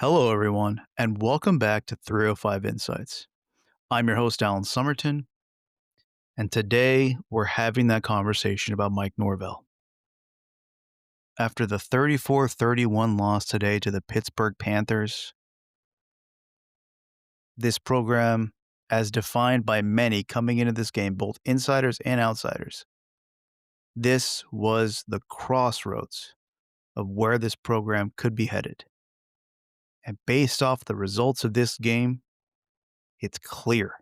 Hello, everyone, and welcome back to 305 Insights. I'm your host, Alan Somerton, and today we're having that conversation about Mike Norvell. After the 34-31 loss today to the Pittsburgh Panthers, this program, as defined by many coming into this game, both insiders and outsiders, this was the crossroads of where this program could be headed. And based off the results of this game, it's clear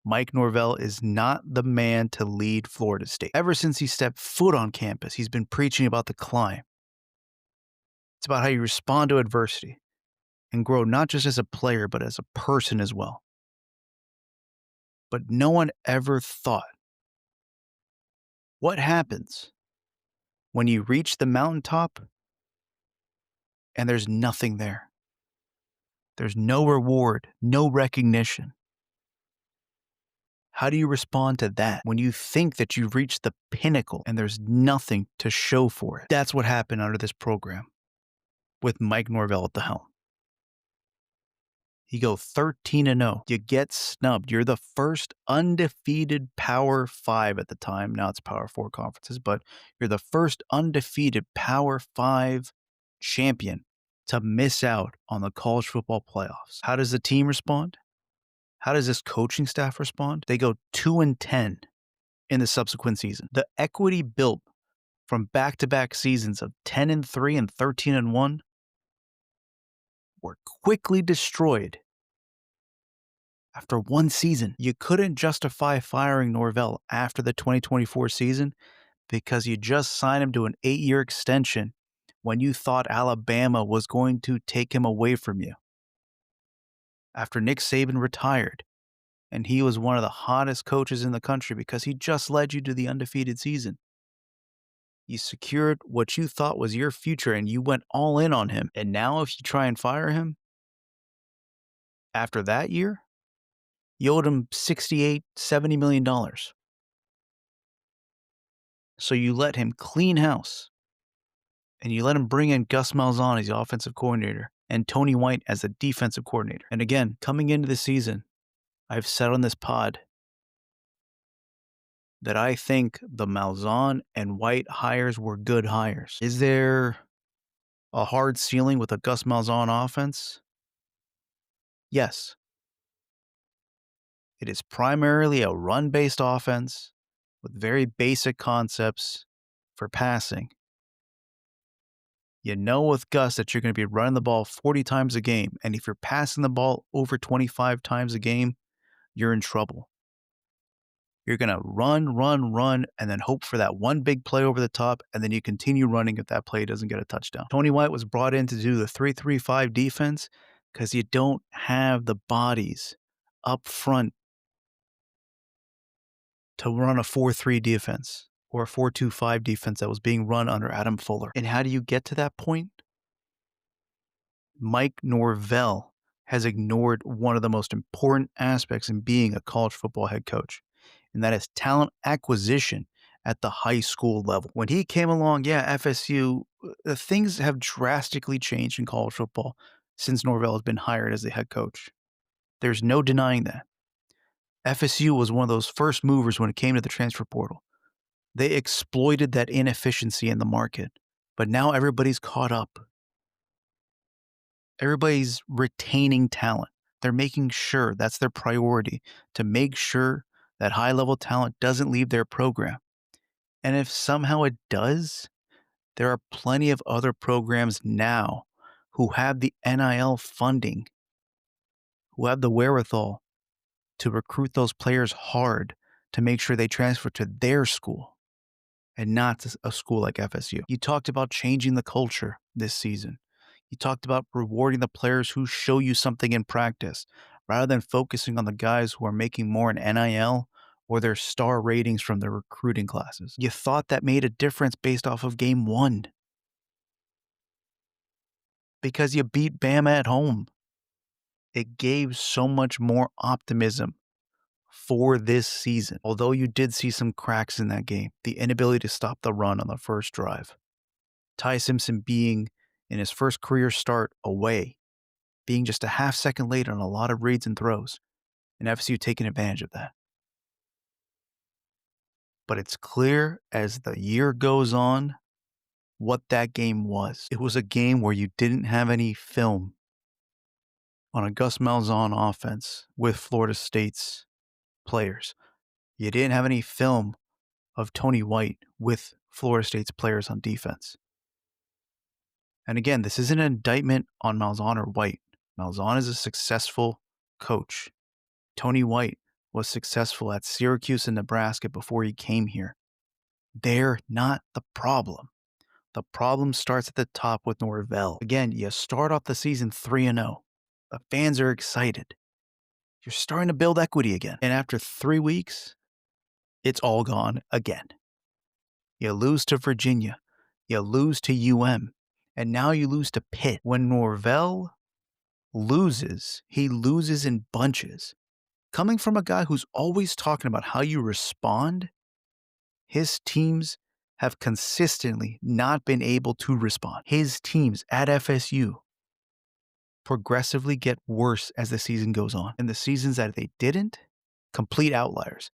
Mike Norvell is not the man to lead Florida State. Ever since he stepped foot on campus, he's been preaching about the climb. It's about how you respond to adversity and grow not just as a player, but as a person as well. But no one ever thought, what happens when you reach the mountaintop and there's nothing there? There's no reward, no recognition. How do you respond to that when you think that you've reached the pinnacle and there's nothing to show for it? That's what happened under this program with Mike Norvell at the helm. You go 13-0. You get snubbed. You're the first undefeated Power 5 at the time. Now it's Power 4 conferences, but you're the first undefeated Power 5 champion to miss out on the college football playoffs. How does the team respond? How does this coaching staff respond? They go 2-10 in the subsequent season. The equity built from back-to-back seasons of 10-3 and 13-1 were quickly destroyed after one season. You couldn't justify firing Norvell after the 2024 season because you just signed him to an 8-year extension when you thought Alabama was going to take him away from you. After Nick Saban retired, and he was one of the hottest coaches in the country because he just led you to the undefeated season. You secured what you thought was your future and you went all in on him. And now if you try and fire him, after that year, you owed him $68, $70 million. So you let him clean house and you let him bring in Gus Malzahn as the offensive coordinator and Tony White as the defensive coordinator. And again, coming into the season, I've said on this pod that I think the Malzahn and White hires were good hires. Is there a hard ceiling with a Gus Malzahn offense? Yes. It is primarily a run-based offense with very basic concepts for passing. You know with Gus that you're going to be running the ball 40 times a game, and if you're passing the ball over 25 times a game, you're in trouble. You're going to run, and then hope for that one big play over the top, and then you continue running if that play doesn't get a touchdown. Tony White was brought in to do the 3-3-5 defense because you don't have the bodies up front to run a 4-3 defense or a 4-2-5 defense that was being run under Adam Fuller. And how do you get to that point? Mike Norvell has ignored one of the most important aspects in being a college football head coach, and that is talent acquisition at the high school level. When he came along, FSU, things have drastically changed in college football since Norvell has been hired as the head coach. There's no denying that. FSU was one of those first movers when it came to the transfer portal. They exploited that inefficiency in the market, but now everybody's caught up. Everybody's retaining talent. They're making sure that's their priority, to make sure that high-level talent doesn't leave their program. And if somehow it does, there are plenty of other programs now who have the NIL funding, who have the wherewithal to recruit those players hard to make sure they transfer to their school and not to a school like FSU. You talked about changing the culture this season. You talked about rewarding the players who show you something in practice rather than focusing on the guys who are making more in NIL or their star ratings from their recruiting classes. You thought that made a difference based off of game 1 because you beat Bama at home. It gave so much more optimism for this season. Although you did see some cracks in that game, the inability to stop the run on the first drive, Ty Simpson being in his first career start away, being just a half second late on a lot of reads and throws, and FSU taking advantage of that. But it's clear as the year goes on what that game was. It was a game where you didn't have any film on a Gus Malzahn offense with Florida State's players. You didn't have any film of Tony White with Florida State's players on defense. And again, this isn't an indictment on Malzahn or White. Malzahn is a successful coach. Tony White was successful at Syracuse and Nebraska before he came here. They're not the problem. The problem starts at the top with Norvell. Again, you start off the season 3-0. The fans are excited. You're starting to build equity again. And after 3 weeks, it's all gone again. You lose to Virginia. You lose to UM. And now you lose to Pitt. When Norvell loses, he loses in bunches. Coming from a guy who's always talking about how you respond, his teams have consistently not been able to respond. His teams at FSU progressively get worse as the season goes on. And the seasons that they didn't, complete outliers.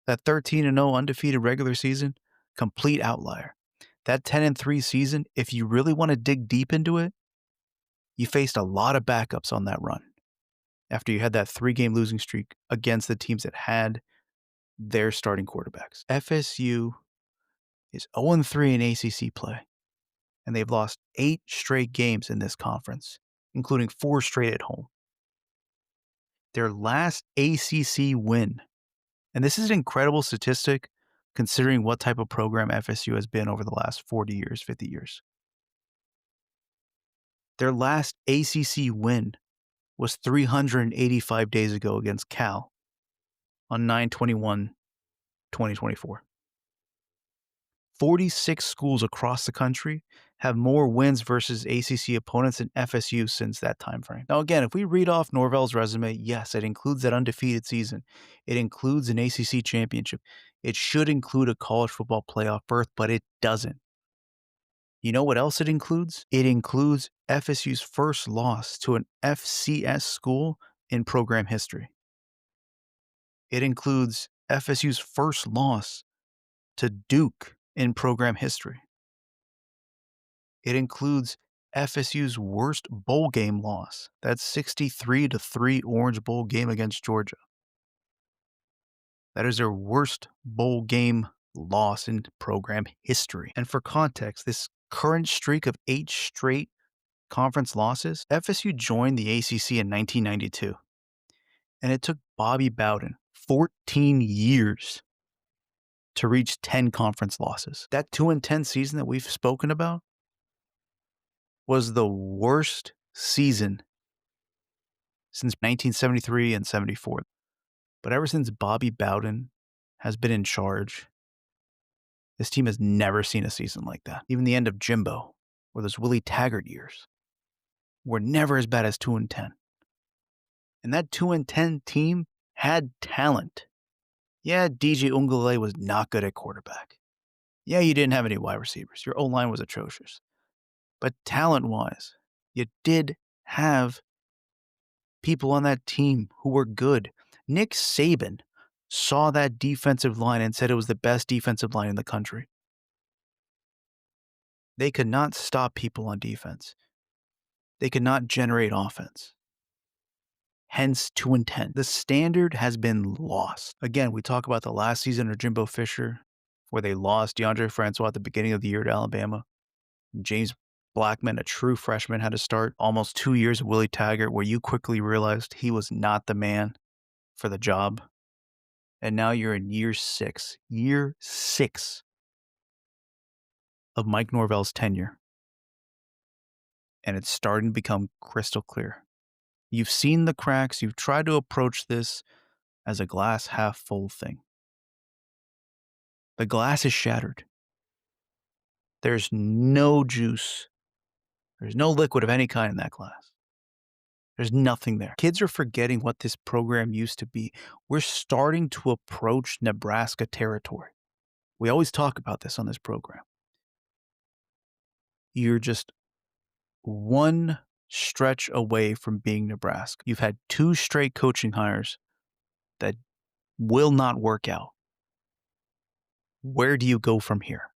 That 13-0 undefeated regular season, complete outlier. That 10-3 season, if you really want to dig deep into it, you faced a lot of backups on that run after you had that 3-game losing streak against the teams that had their starting quarterbacks. FSU is 0-3 in ACC play, and they've lost 8 straight games in this conference, including 4 straight at home. Their last ACC win, and this is an incredible statistic considering what type of program FSU has been over the last 40 years, 50 years. Their last ACC win was 385 days ago against Cal on 9/21/2024. 46 schools across the country have more wins versus ACC opponents than FSU since that time frame. Now, again, if we read off Norvell's resume, yes, it includes that undefeated season. It includes an ACC championship. It should include a college football playoff berth, but it doesn't. You know what else it includes? It includes FSU's first loss to an FCS school in program history. It includes FSU's first loss to Duke in program history. It includes FSU's worst bowl game loss. That's 63-3 Orange Bowl game against Georgia. That is their worst bowl game loss in program history. And for context, this current streak of 8 straight conference losses, FSU joined the ACC in 1992. And it took Bobby Bowden 14 years to reach 10 conference losses. That 2-10 season that we've spoken about was the worst season since 1973 and 74. But ever since Bobby Bowden has been in charge, this team has never seen a season like that. Even the end of Jimbo, or those Willie Taggart years, were never as bad as 2-10. And that 2-10 team had talent. Yeah, DJ Ungule was not good at quarterback. Yeah, you didn't have any wide receivers. Your O-line was atrocious. But talent-wise, you did have people on that team who were good. Nick Saban saw that defensive line and said it was the best defensive line in the country. They could not stop people on defense. They could not generate offense. Hence 2-10. The standard has been lost. Again, we talk about the last season of Jimbo Fisher, where they lost DeAndre Francois at the beginning of the year to Alabama. James Blackman, a true freshman, had to start. Almost 2 years of Willie Taggart, where you quickly realized he was not the man for the job. And now you're in year 6. Year 6 of Mike Norvell's tenure. And it's starting to become crystal clear. You've seen the cracks. You've tried to approach this as a glass half full thing. The glass is shattered. There's no juice. There's no liquid of any kind in that glass. There's nothing there. Kids are forgetting what this program used to be. We're starting to approach Nebraska territory. We always talk about this on this program. You're just one stretch away from being Nebraska. You've had 2 straight coaching hires that will not work out. Where do you go from here?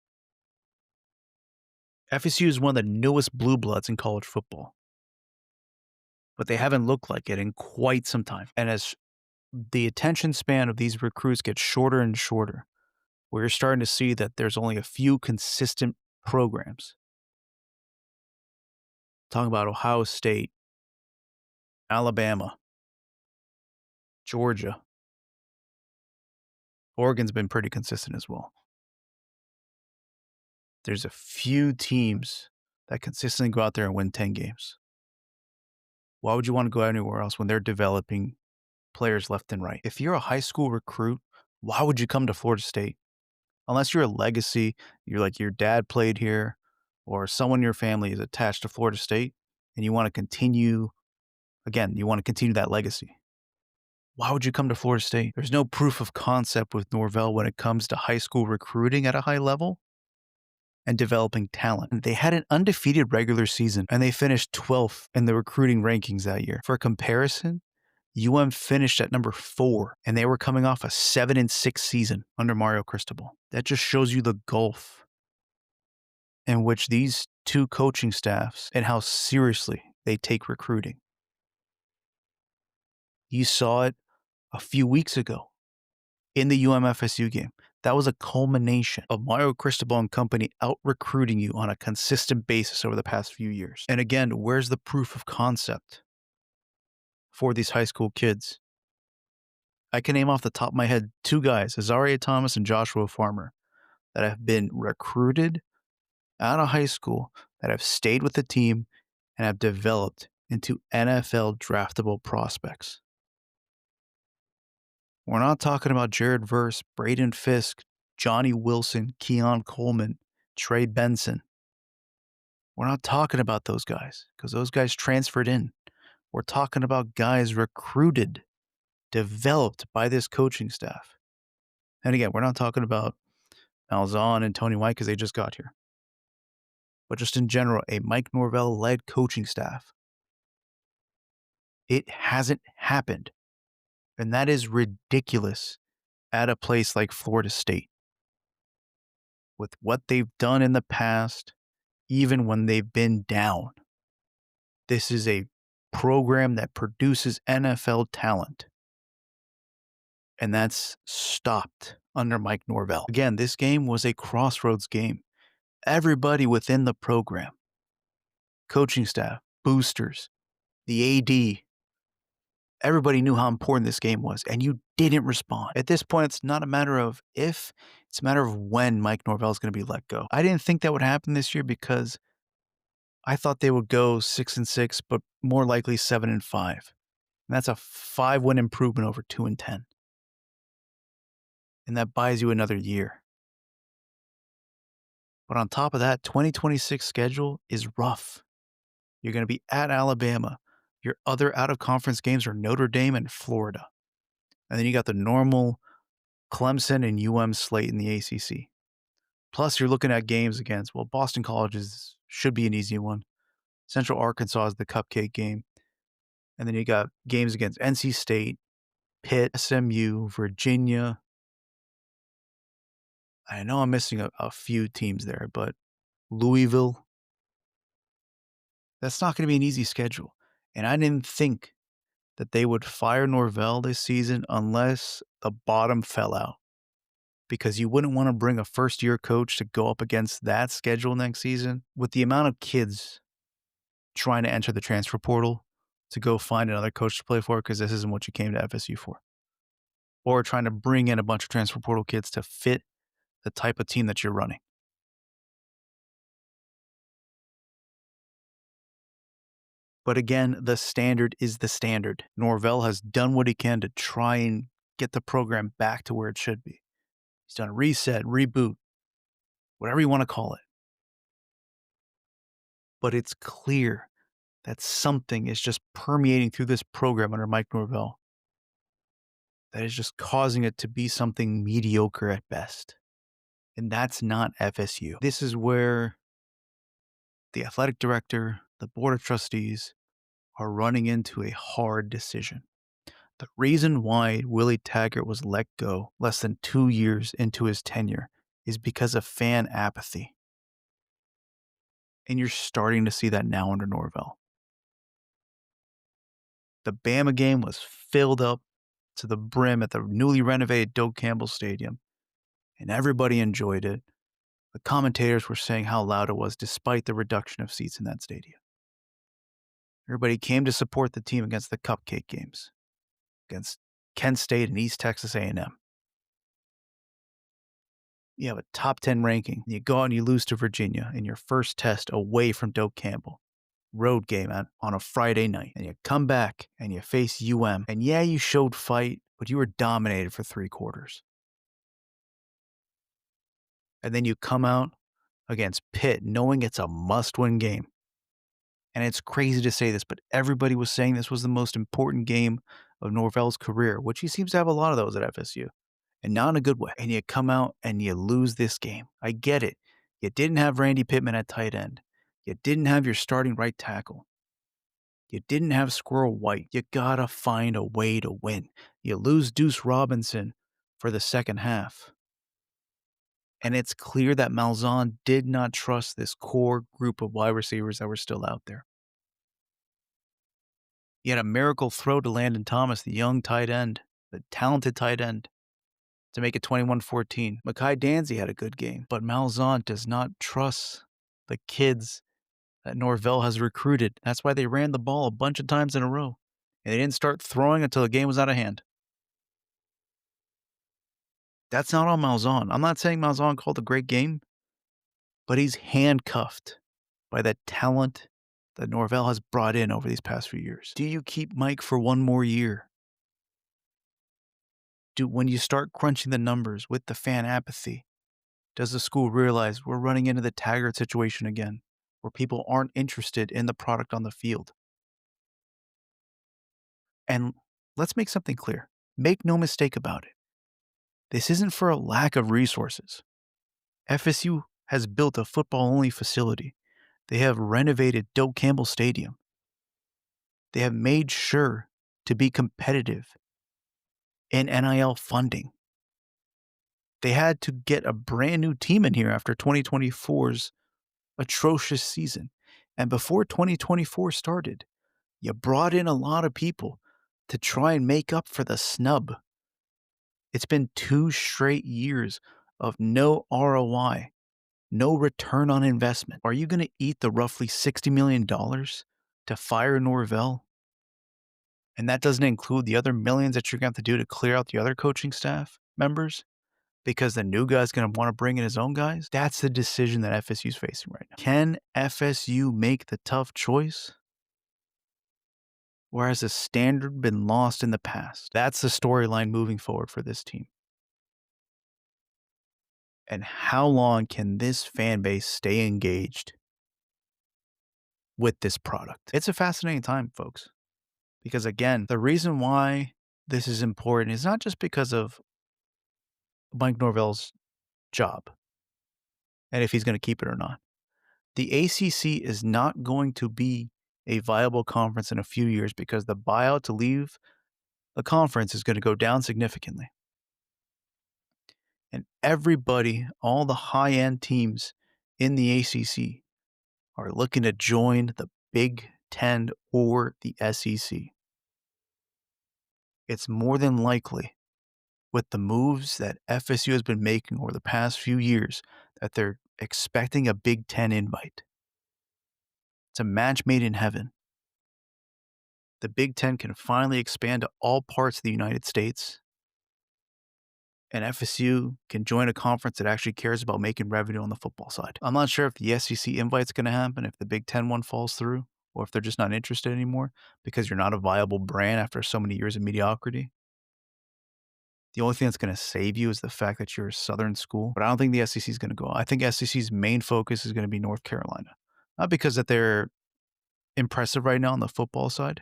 FSU is one of the newest blue bloods in college football, but they haven't looked like it in quite some time. And as the attention span of these recruits gets shorter and shorter, we're starting to see that there's only a few consistent programs. Talking about Ohio State, Alabama, Georgia. Oregon's been pretty consistent as well. There's a few teams that consistently go out there and win 10 games. Why would you want to go anywhere else when they're developing players left and right? If you're a high school recruit, why would you come to Florida State? Unless you're a legacy, you're like your dad played here, or someone in your family is attached to Florida State, and you want to continue, you want to continue that legacy. Why would you come to Florida State? There's no proof of concept with Norvell when it comes to high school recruiting at a high level and developing talent. They had an undefeated regular season, and they finished 12th in the recruiting rankings that year. For comparison, finished at number 4, and they were coming off a 7-6 season under Mario Cristobal. That just shows you the gulf in which these 2 coaching staffs and how seriously they take recruiting. You saw it a few weeks ago in the FSU game. That was a culmination of Mario Cristobal and company out-recruiting you on a consistent basis over the past few years. And again, where's the proof of concept for these high school kids? I can name off the top of my head 2 guys, Azaria Thomas and Joshua Farmer, that have been recruited out of high school, that have stayed with the team, and have developed into NFL draftable prospects. We're not talking about Jared Verse, Braden Fisk, Johnny Wilson, Keon Coleman, Trey Benson. We're not talking about those guys because those guys transferred in. We're talking about guys recruited, developed by this coaching staff. And again, we're not talking about Malzahn and Tony White because they just got here. But just in general, a Mike Norvell-led coaching staff. It hasn't happened. And that is ridiculous at a place like Florida State. With what they've done in the past, even when they've been down. This is a program that produces NFL talent. And that's stopped under Mike Norvell. Again, this game was a Crossroads game. Everybody within the program, coaching staff, boosters, the AD, everybody knew how important this game was, and you didn't respond. At this point, it's not a matter of if, it's a matter of when Mike Norvell is going to be let go. I didn't think that would happen this year because I thought they would go 6-6, but more likely 7-5. And that's a 5-win improvement over 2-10. And that buys you another year. But on top of that, 2026 schedule is rough. You're going to be at Alabama. Your other out-of-conference games are Notre Dame and Florida. And then you got the normal Clemson and slate in the ACC. Plus, you're looking at games against, Boston College should be an easy one. Central Arkansas is the cupcake game. And then you got games against NC State, Pitt, SMU, Virginia. I know I'm missing a few teams there, but Louisville. That's not going to be an easy schedule. And I didn't think that they would fire Norvell this season unless the bottom fell out. Because you wouldn't want to bring a first-year coach to go up against that schedule next season. With the amount of kids trying to enter the transfer portal to go find another coach to play for, because this isn't what you came to FSU for. Or trying to bring in a bunch of transfer portal kids to fit the type of team that you're running. But again, the standard is the standard. Norvell has done what he can to try and get the program back to where it should be. He's done a reset, reboot, whatever you want to call it. But it's clear that something is just permeating through this program under Mike Norvell that is just causing it to be something mediocre at best. And that's not FSU. This is where the athletic director, the Board of Trustees are running into a hard decision. The reason why Willie Taggart was let go less than 2 years into his tenure is because of fan apathy. And you're starting to see that now under Norvell. The Bama game was filled up to the brim at the newly renovated Doak Campbell Stadium, and everybody enjoyed it. The commentators were saying how loud it was despite the reduction of seats in that stadium. Everybody came to support the team against the cupcake games, against Kent State and East Texas A&M. You have a top 10 ranking, and you go out and you lose to Virginia in your first test away from Doak Campbell. Road game on a Friday night, and you come back and you face UM, and yeah, you showed fight, but you were dominated for 3 quarters. And then you come out against Pitt knowing it's a must-win game. And it's crazy to say this, but everybody was saying this was the most important game of Norvell's career, which he seems to have a lot of those at FSU, and not in a good way. And you come out and you lose this game. I get it. You didn't have Randy Pittman at tight end. You didn't have your starting right tackle. You didn't have Squirrel White. You gotta find a way to win. You lose Deuce Robinson for the second half. And it's clear that Malzahn did not trust this core group of wide receivers that were still out there. He had a miracle throw to Landon Thomas, the young tight end, the talented tight end, to make it 21-14. Mekhi Danzy had a good game, but Malzahn does not trust the kids that Norvell has recruited. That's why they ran the ball a bunch of times in a row. And they didn't start throwing until the game was out of hand. That's not on Malzahn. I'm not saying Malzahn called a great game, but he's handcuffed by the talent that Norvell has brought in over these past few years. Do you keep Mike for one more year? When you start crunching the numbers with the fan apathy, does the school realize we're running into the Taggart situation again, where people aren't interested in the product on the field? And let's make something clear. Make no mistake about it. This isn't for a lack of resources. FSU has built a football-only facility. They have renovated Doak Campbell Stadium. They have made sure to be competitive in NIL funding. They had to get a brand new team in here after 2024's atrocious season. And before 2024 started, you brought in a lot of people to try and make up for the snub. It's been 2 straight years of no ROI, no return on investment. Are you going to eat the roughly $60 million to fire Norvell? And that doesn't include the other millions that you're going to have to do to clear out the other coaching staff members because the new guy's going to want to bring in his own guys? That's the decision that FSU's facing right now. Can FSU make the tough choice? Or has the standard been lost in the past? That's the storyline moving forward for this team. And how long can this fan base stay engaged with this product? It's a fascinating time, folks. Because again, the reason why this is important is not just because of Mike Norvell's job and if he's going to keep it or not. The ACC is not going to be a viable conference in a few years because the buyout to leave the conference is going to go down significantly. And everybody, all the high-end teams in the ACC are looking to join the Big Ten or the SEC. It's more than likely, with the moves that FSU has been making over the past few years, that they're expecting a Big Ten invite. It's a match made in heaven. The Big Ten can finally expand to all parts of the United States, and FSU can join a conference that actually cares about making revenue on the football side. I'm not sure if the SEC invite's going to happen, if the Big Ten one falls through, or if they're just not interested anymore because you're not a viable brand after so many years of mediocrity. The only thing that's going to save you is the fact that you're a Southern school, but I don't think the SEC is going to go. I think SEC's main focus is going to be North Carolina. Not because that they're impressive right now on the football side,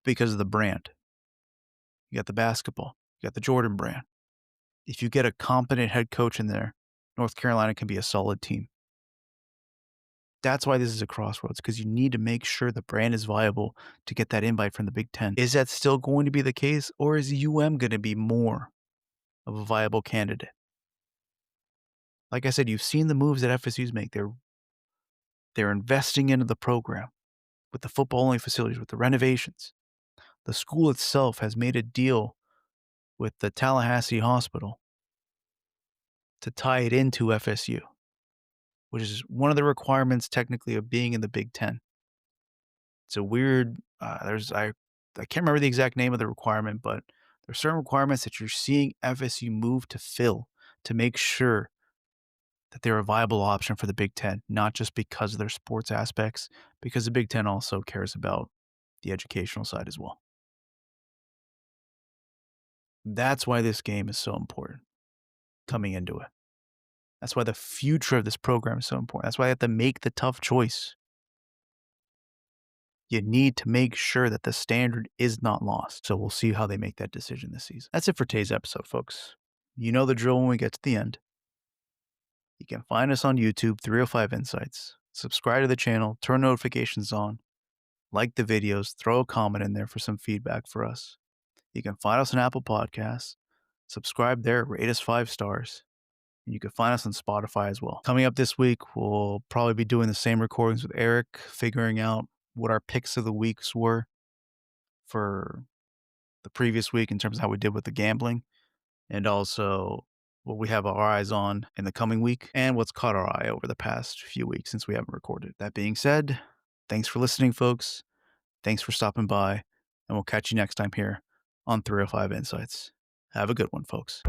because of the brand. You got the basketball. You got the Jordan brand. If you get a competent head coach in there, North Carolina can be a solid team. That's why this is a crossroads, because you need to make sure the brand is viable to get that invite from the Big Ten. Is that still going to be the case, or is UM going to be more of a viable candidate? Like I said, you've seen the moves that FSU's make. They're investing into the program with the football-only facilities, with the renovations. The school itself has made a deal with the Tallahassee Hospital to tie it into FSU, which is one of the requirements technically of being in the Big Ten. It's a weird, I can't remember the exact name of the requirement, but there are certain requirements that you're seeing FSU move to fill to make sure that they're a viable option for the Big Ten, not just because of their sports aspects, because the Big Ten also cares about the educational side as well. That's why this game is so important coming into it. That's why the future of this program is so important. That's why I have to make the tough choice. You need to make sure that the standard is not lost. So we'll see how they make that decision this season. That's it for today's episode, folks. You know the drill when we get to the end. You can find us on YouTube, 305 Insights. Subscribe to the channel, turn notifications on, like the videos, throw a comment in there for some feedback for us. You can find us on Apple Podcasts. Subscribe there, rate us 5 stars. And you can find us on Spotify as well. Coming up this week, we'll probably be doing the same recordings with Eric, figuring out what our picks of the weeks were for the previous week in terms of how we did with the gambling, and also what we have our eyes on in the coming week and what's caught our eye over the past few weeks since we haven't recorded. That being said, thanks for listening, folks. Thanks for stopping by, and we'll catch you next time here on 305 Insights. Have a good one, folks.